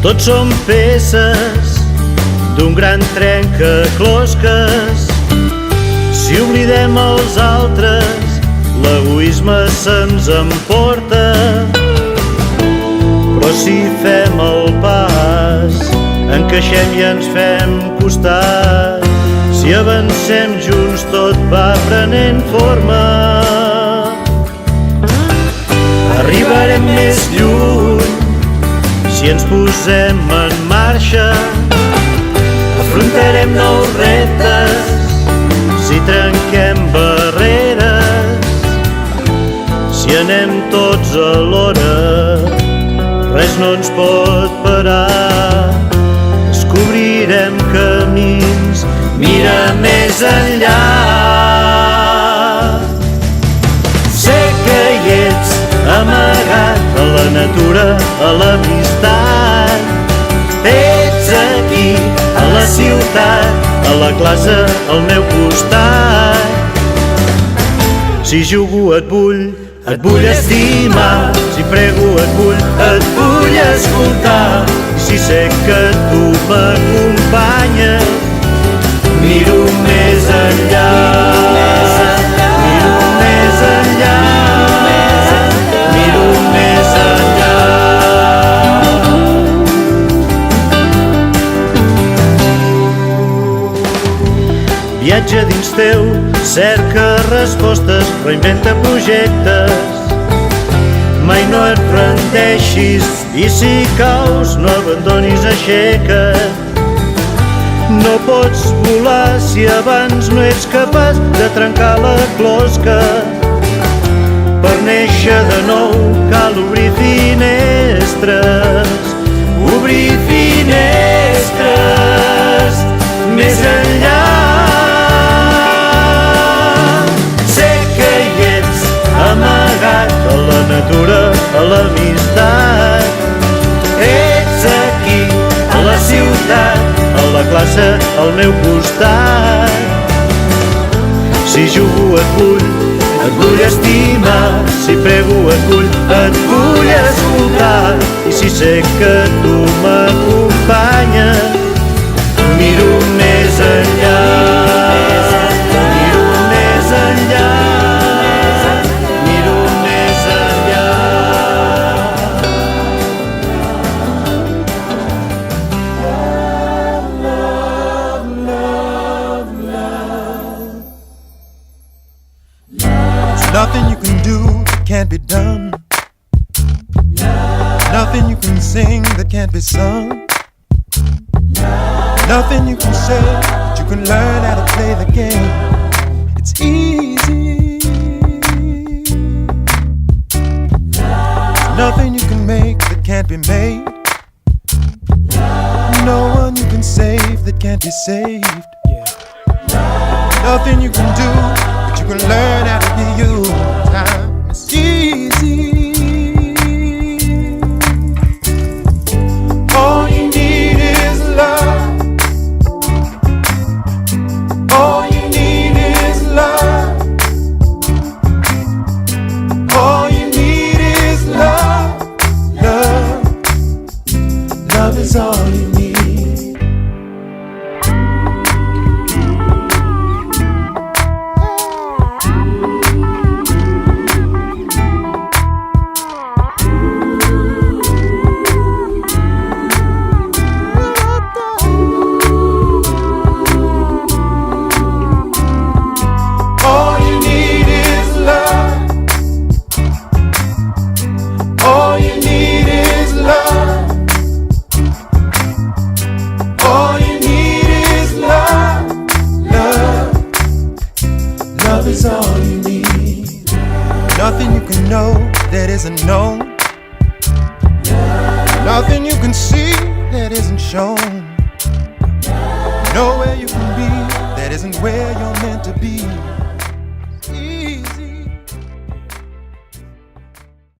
Tots som peces d'un gran trencaclosques. Si oblidem els altres, l'egoisme se'ns emporta. Però si fem el pas, encaixem i ens fem costat. Si avancem junts tot va prenent forma. Arribarem més lluny si ens posem en marxa. Afrontarem nous reptes si trenquem barreres. Si anem tots alhora, res no ens pot parar. Descobrirem camins, mira més enllà. Sé que hi ets amagat a la natura, a l'amistat. Ets aquí, a la ciutat, a la classe, al meu costat. Si jugo et vull estimar. Si prego et vull escoltar. I si sé que tu m'acompanyes, miro més enllà. Miro més enllà. Miro més enllà. Viatja dins teu, cerca respostes, reinventa projectes. Mai no et rendeixis i si caus no abandonis, aixeca't. No pots volar si abans no ets capaç de trencar la closca. Per néixer de nou cal obrir finestres. Obrir finestres més enllà. Amagat a la natura, a l'amistat. Ets aquí, a la ciutat, a la classe, al meu costat. Si jugo et vull estimar. Si prego et vull escoltar. I si sé que tu m'acompanyes, miro més enllà. Miro més enllà. Nothing you can do that can't be done. Nothing you can sing that can't be sung. Nothing you can say that you can learn how to play the game. It's easy. Nothing you can make that can't be made. No one you can save that can't be saved. Nothing you can do, but you can learn how to be you. Time is easy. All you need is love. All you need is love. All you need is love. Love. Love is all you need. Is all you need. Nothing you can know that isn't known. Nothing you can see that isn't shown. Nowhere you can be that isn't where you're meant to be.